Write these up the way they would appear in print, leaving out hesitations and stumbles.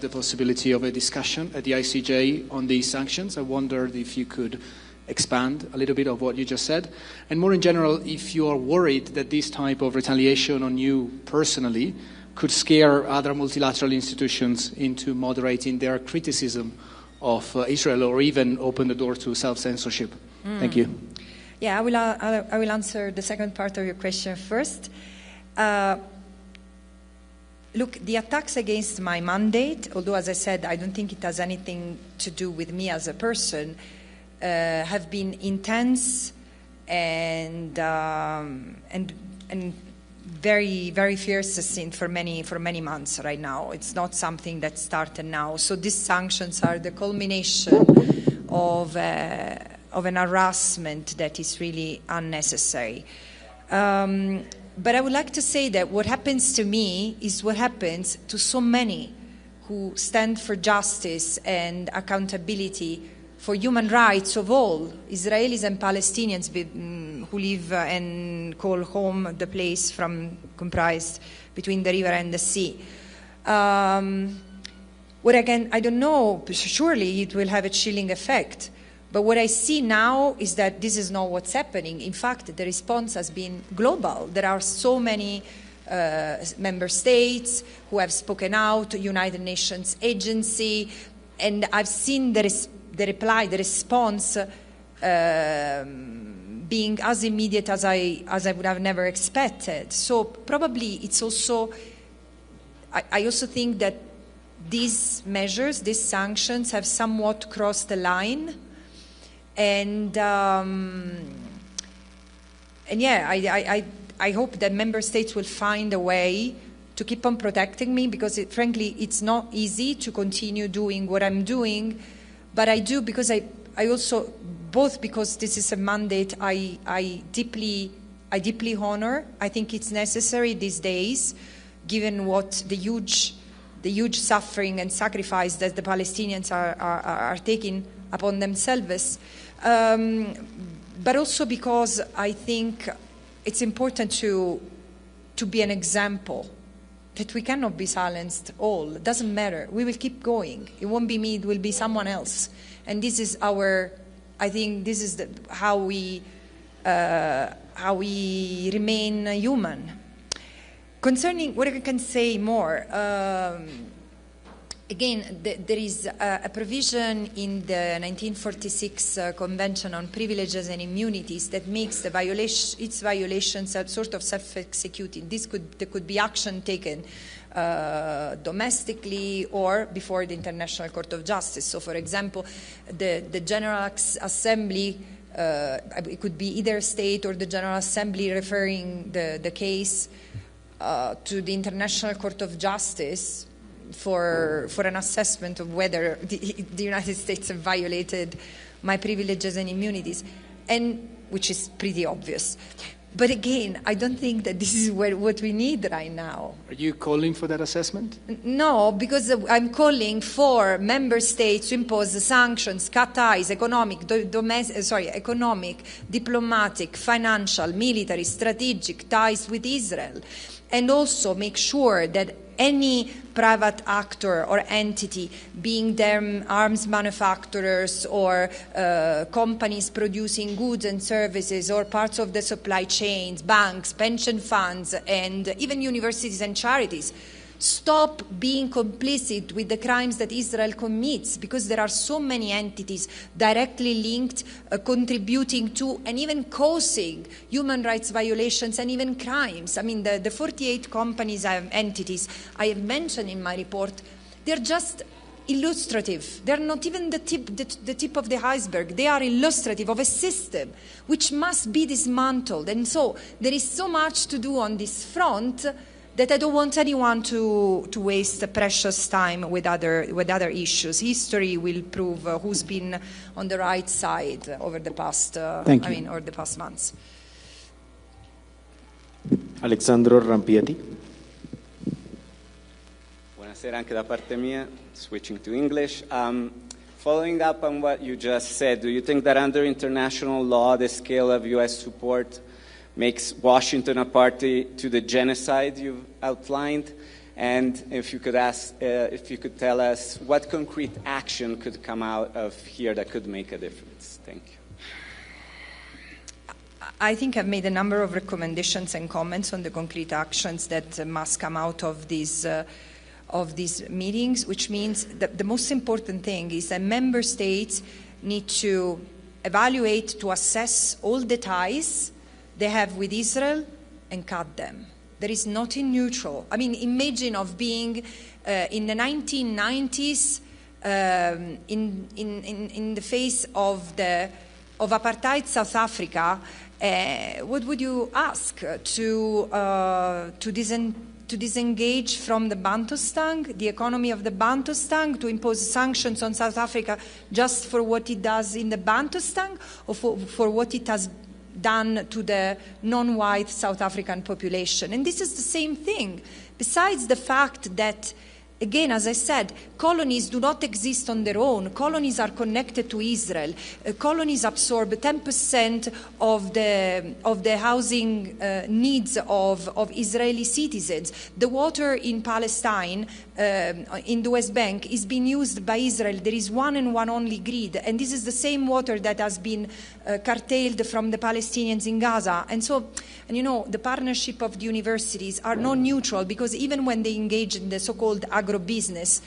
the possibility of a discussion at the ICJ on these sanctions. I wondered if you could expand a little bit of what you just said. And more in general, if you are worried that this type of retaliation on you personally could scare other multilateral institutions into moderating their criticism of Israel or even open the door to self-censorship. Thank you. Yeah, I will answer the second part of your question first. Look, the attacks against my mandate, although as I said, I don't think it has anything to do with me as a person, have been intense and very, very fierce for many months right now. It's not something that started now. So these sanctions are the culmination of an harassment that is really unnecessary. But I would like to say that what happens to me is what happens to so many who stand for justice and accountability for human rights of all, Israelis and Palestinians who live and call home the place comprised between the river and the sea. I don't know, surely it will have a chilling effect. But what I see now is that this is not what's happening. In fact, the response has been global. There are so many member states who have spoken out, United Nations agency, and I've seen the response being as immediate as I would have never expected. So probably it's also, I also think that these measures, these sanctions have somewhat crossed the line. And yeah, I hope that member states will find a way to keep on protecting me, because frankly, it's not easy to continue doing what I'm doing. But I do because I also, both because this is a mandate I deeply honor. I think it's necessary these days, given what the huge suffering and sacrifice that the Palestinians are taking upon themselves. But also because I think it's important to be an example that we cannot be silenced all. It doesn't matter. We will keep going. It won't be me, it will be someone else. And this is I think this is how we remain human. Concerning what I can say more, again, there is a provision in the 1946 Convention on Privileges and Immunities that makes its violations a sort of self-executing. There could be action taken domestically or before the International Court of Justice. So, for example, the General Assembly, it could be either state or the General Assembly referring the case to the International Court of Justice for an assessment of whether the United States have violated my privileges and immunities, and which is pretty obvious. But again, I don't think that this is what we need right now. Are you calling for that assessment? No, because I'm calling for member states to impose the sanctions, cut ties, economic, diplomatic, financial, military, strategic ties with Israel, and also make sure that any private actor or entity, being them arms manufacturers or companies producing goods and services or parts of the supply chains, banks, pension funds, and even universities and charities, stop being complicit with the crimes that Israel commits, because there are so many entities directly linked, contributing to and even causing human rights violations and even crimes. I mean, the 48 companies, entities I have mentioned in my report, they're just illustrative. They're not even the tip of the iceberg. They are illustrative of a system which must be dismantled. And so there is so much to do on this front that I don't want anyone to waste precious time with other issues. History will prove who's been on the right side over the past over the past months. Alexandro Rampieti. Buonasera anche da parte mia, switching to English. Following up on what you just said, do you think that under international law the scale of U.S. support makes Washington a party to the genocide you've outlined? And if you could tell us what concrete action could come out of here that could make a difference. Thank you. I think I've made a number of recommendations and comments on the concrete actions that must come out of these meetings, which means that the most important thing is that member states need to evaluate, to assess all the ties they have with Israel and cut them. There is nothing neutral. I mean, imagine of being in the 1990s in the face of apartheid South Africa. What would you ask to disengage from the Bantustan, the economy of the Bantustan, to impose sanctions on South Africa just for what it does in the Bantustan, or for what it has done to the non-white South African population? And this is the same thing. Besides the fact that, again, as I said, colonies do not exist on their own. Colonies are connected to Israel. Colonies absorb 10% of the housing needs of Israeli citizens. The water in Palestine, in the West Bank, is being used by Israel. There is one and one only grid, and this is the same water that has been curtailed from the Palestinians in Gaza. And so, and you know, the partnership of the universities are not neutral, because even when they engage in the so-called agribusiness,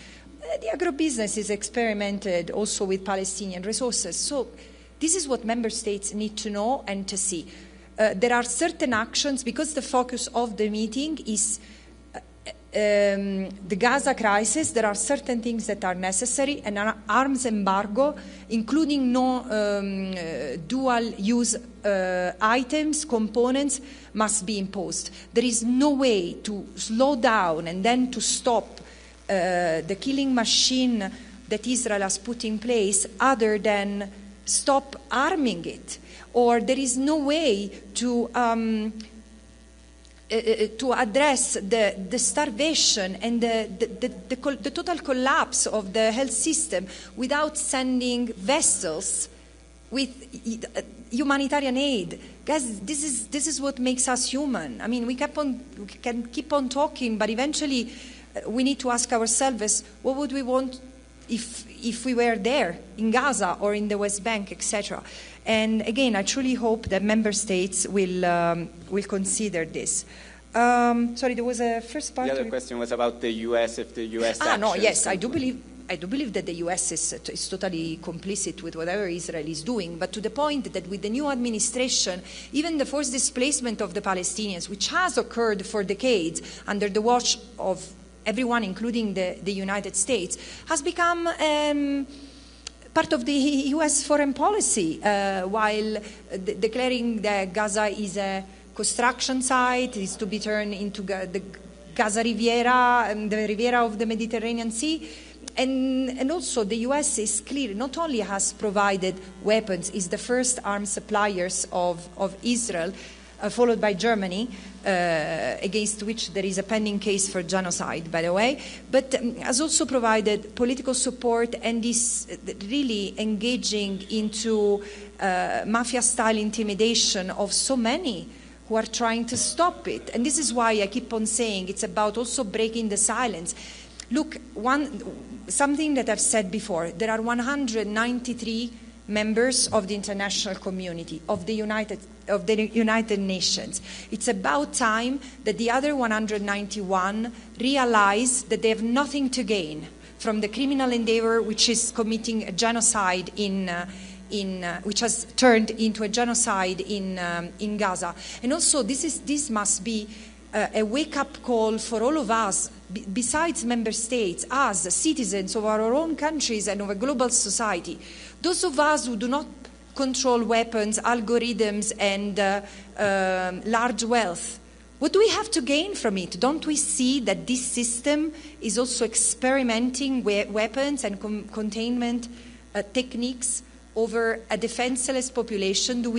the agribusiness is experimented also with Palestinian resources. So this is what member states need to know and to see. There are certain actions, because the focus of the meeting is the Gaza crisis. There are certain things that are necessary, and an arms embargo, including dual-use items, components, must be imposed. There is no way to slow down and then to stop the killing machine that Israel has put in place other than stop arming it. Or there is no way to address the starvation and the total collapse of the health system without sending vessels with humanitarian aid. Guys, this is what makes us human. I mean, we can keep on talking, but eventually we need to ask ourselves, what would we want if we were there in Gaza or in the West Bank, etc. And again, I truly hope that member states will consider this. Sorry, there was a first part. The other question was about the U.S. If the U.S. Yes, I do believe that the U.S. is totally complicit with whatever Israel is doing, but to the point that with the new administration, even the forced displacement of the Palestinians, which has occurred for decades under the watch of everyone, including the United States, has become part of the U.S. foreign policy, while declaring that Gaza is a construction site, is to be turned into the Gaza Riviera, the Riviera of the Mediterranean Sea. And also the U.S. is clear, not only has provided weapons, is the first arms suppliers of Israel, followed by Germany, against which there is a pending case for genocide, by the way, but has also provided political support and is really engaging into mafia-style intimidation of so many who are trying to stop it. And this is why I keep on saying it's about also breaking the silence. Look, something that I've said before, there are 193 members of the international community, of the United Nations. It's about time that the other 191 realize that they have nothing to gain from the criminal endeavor which is committing a genocide which has turned into a genocide in Gaza. And also this must be a wake-up call for all of us, besides member states, as citizens of our own countries and of a global society. Those of us who do not control weapons, algorithms, and large wealth, what do we have to gain from it? Don't we see that this system is also experimenting weapons and containment techniques over a defenseless population? Do we